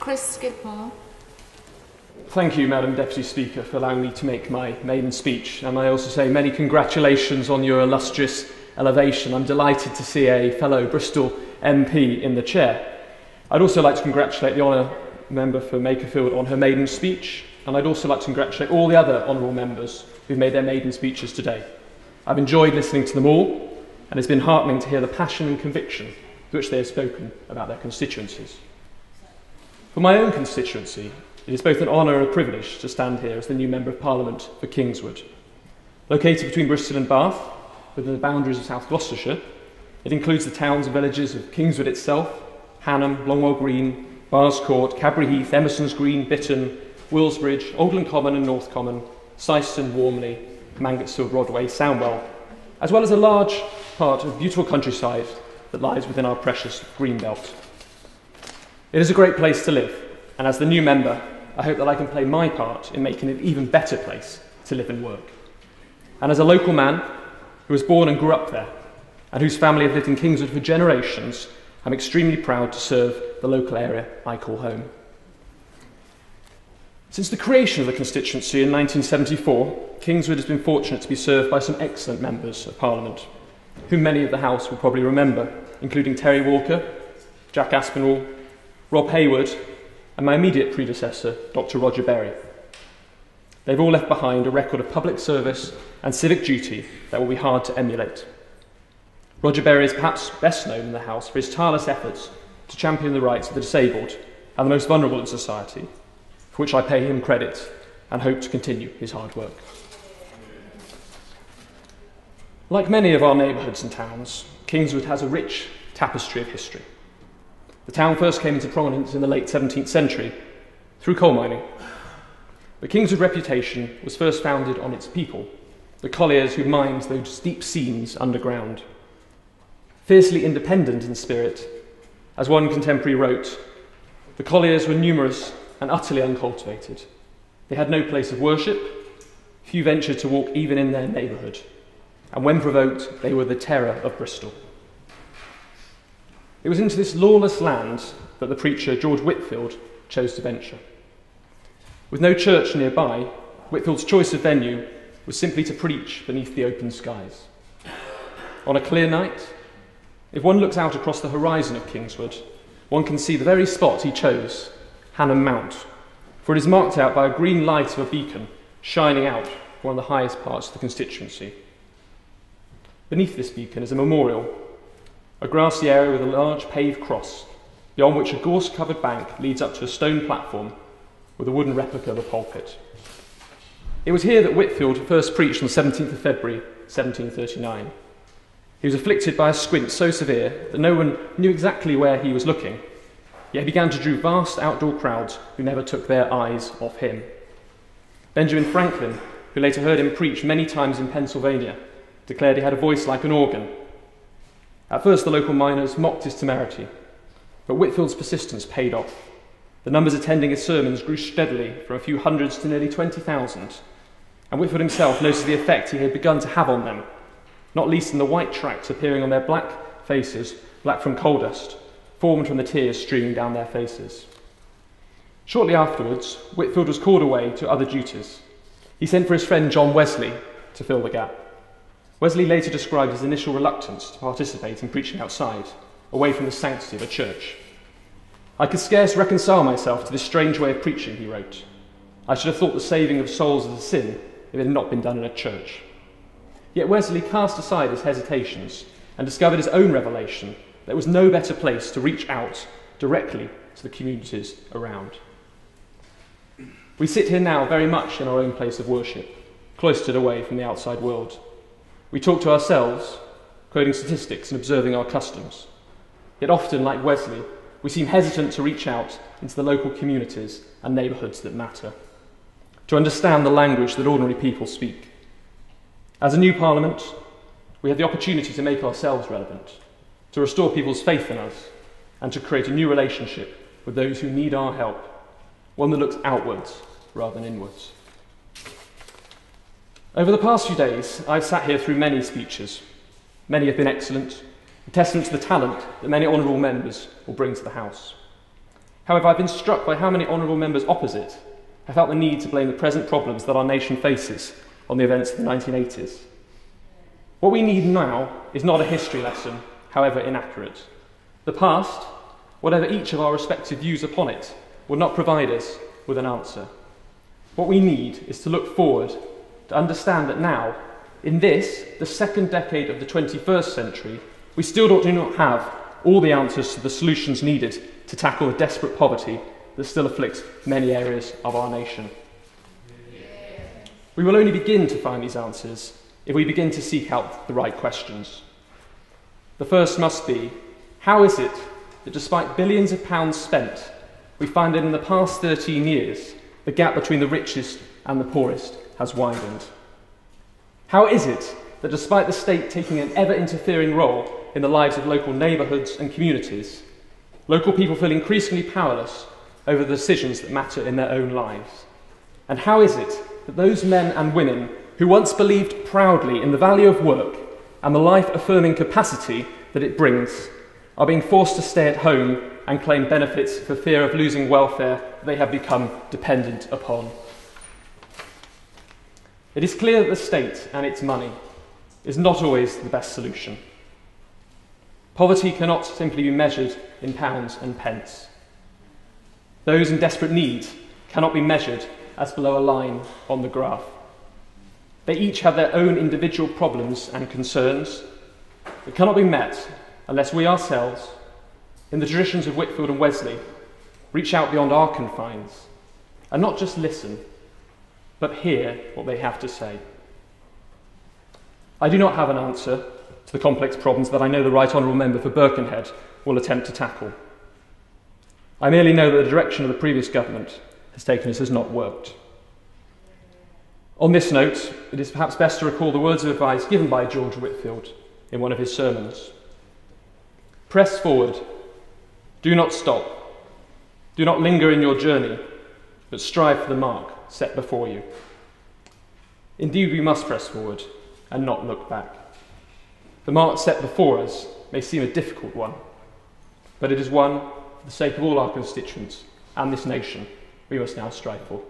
Chris Skidmore. Thank you, Madam Deputy Speaker, for allowing me to make my maiden speech. And I also say many congratulations on your illustrious elevation. I'm delighted to see a fellow Bristol MP in the chair. I'd also like to congratulate the honour member for Makerfield on her maiden speech, and I'd also like to congratulate all the other honourable members who've made their maiden speeches today. I've enjoyed listening to them all, and it's been heartening to hear the passion and conviction with which they have spoken about their constituencies. For my own constituency, it is both an honour and a privilege to stand here as the new Member of Parliament for Kingswood. Located between Bristol and Bath, within the boundaries of South Gloucestershire, it includes the towns and villages of Kingswood itself, Hanham, Longwell Green, Bars Court, Cadbury Heath, Emerson's Green, Bitton, Willsbridge, Oldland Common and North Common, Syston, Warmley, Mangotsfield, Rodway, Soundwell, as well as a large part of beautiful countryside that lies within our precious green belt. It is a great place to live, and as the new member, I hope that I can play my part in making it an even better place to live and work. And as a local man who was born and grew up there, and whose family have lived in Kingswood for generations, I'm extremely proud to serve the local area I call home. Since the creation of the constituency in 1974, Kingswood has been fortunate to be served by some excellent members of Parliament, whom many of the House will probably remember, including Terry Walker, Jack Aspinall, Rob Hayward, and my immediate predecessor, Dr. Roger Berry. They've all left behind a record of public service and civic duty that will be hard to emulate. Roger Berry is perhaps best known in the House for his tireless efforts to champion the rights of the disabled and the most vulnerable in society, for which I pay him credit and hope to continue his hard work. Like many of our neighbourhoods and towns, Kingswood has a rich tapestry of history. The town first came into prominence in the late 17th century through coal mining. But Kingswood's reputation was first founded on its people, the colliers who mined those deep seams underground. Fiercely independent in spirit, as one contemporary wrote, the colliers were numerous and utterly uncultivated. They had no place of worship, few ventured to walk even in their neighbourhood, and when provoked, they were the terror of Bristol. It was into this lawless land that the preacher George Whitfield chose to venture. With no church nearby, Whitfield's choice of venue was simply to preach beneath the open skies. On a clear night, if one looks out across the horizon of Kingswood, one can see the very spot he chose, Hanham Mount, for it is marked out by a green light of a beacon shining out from one of the highest parts of the constituency. Beneath this beacon is a memorial, a grassy area with a large paved cross, beyond which a gorse-covered bank leads up to a stone platform with a wooden replica of a pulpit. It was here that Whitfield first preached on the 17th of February, 1739. He was afflicted by a squint so severe that no one knew exactly where he was looking, yet he began to draw vast outdoor crowds who never took their eyes off him. Benjamin Franklin, who later heard him preach many times in Pennsylvania, declared he had a voice like an organ. At first, the local miners mocked his temerity, but Whitfield's persistence paid off. The numbers attending his sermons grew steadily from a few hundreds to nearly 20,000, and Whitfield himself noticed the effect he had begun to have on them, not least in the white tracks appearing on their black faces, black from coal dust, formed from the tears streaming down their faces. Shortly afterwards, Whitfield was called away to other duties. He sent for his friend John Wesley to fill the gap. Wesley later described his initial reluctance to participate in preaching outside, away from the sanctity of a church. I could scarce reconcile myself to this strange way of preaching, he wrote. I should have thought the saving of souls was a sin if it had not been done in a church. Yet Wesley cast aside his hesitations and discovered his own revelation that there was no better place to reach out directly to the communities around. We sit here now very much in our own place of worship, cloistered away from the outside world. We talk to ourselves, quoting statistics and observing our customs. Yet often, like Wesley, we seem hesitant to reach out into the local communities and neighbourhoods that matter, to understand the language that ordinary people speak. As a new Parliament, we have the opportunity to make ourselves relevant, to restore people's faith in us, and to create a new relationship with those who need our help, one that looks outwards rather than inwards. Over the past few days, I've sat here through many speeches. Many have been excellent, a testament to the talent that many honourable members will bring to the House. However, I've been struck by how many honourable members opposite have felt the need to blame the present problems that our nation faces on the events of the 1980s. What we need now is not a history lesson, however inaccurate. The past, whatever each of our respective views upon it, will not provide us with an answer. What we need is to look forward, to understand that now, in this, the second decade of the 21st century, we still do not have all the answers to the solutions needed to tackle the desperate poverty that still afflicts many areas of our nation. We will only begin to find these answers if we begin to seek out the right questions. The first must be, how is it that despite billions of pounds spent, we find that in the past 13 years, the gap between the richest and the poorest has widened? How is it that despite the state taking an ever-interfering role in the lives of local neighbourhoods and communities, local people feel increasingly powerless over the decisions that matter in their own lives? And how is it that those men and women who once believed proudly in the value of work and the life-affirming capacity that it brings are being forced to stay at home and claim benefits for fear of losing welfare they have become dependent upon? It is clear that the state and its money is not always the best solution. Poverty cannot simply be measured in pounds and pence. Those in desperate need cannot be measured as below a line on the graph. They each have their own individual problems and concerns that cannot be met unless we ourselves, in the traditions of Whitefield and Wesley, reach out beyond our confines and not just listen, but hear what they have to say. I do not have an answer to the complex problems that I know the Right Honourable Member for Birkenhead will attempt to tackle. I merely know that the direction of the previous government has taken us has not worked. On this note, it is perhaps best to recall the words of advice given by George Whitefield in one of his sermons. Press forward, do not stop, do not linger in your journey, but strive for the mark set before you. Indeed, we must press forward and not look back. The mark set before us may seem a difficult one, but it is one, for the sake of all our constituents and this nation, we must now strive for.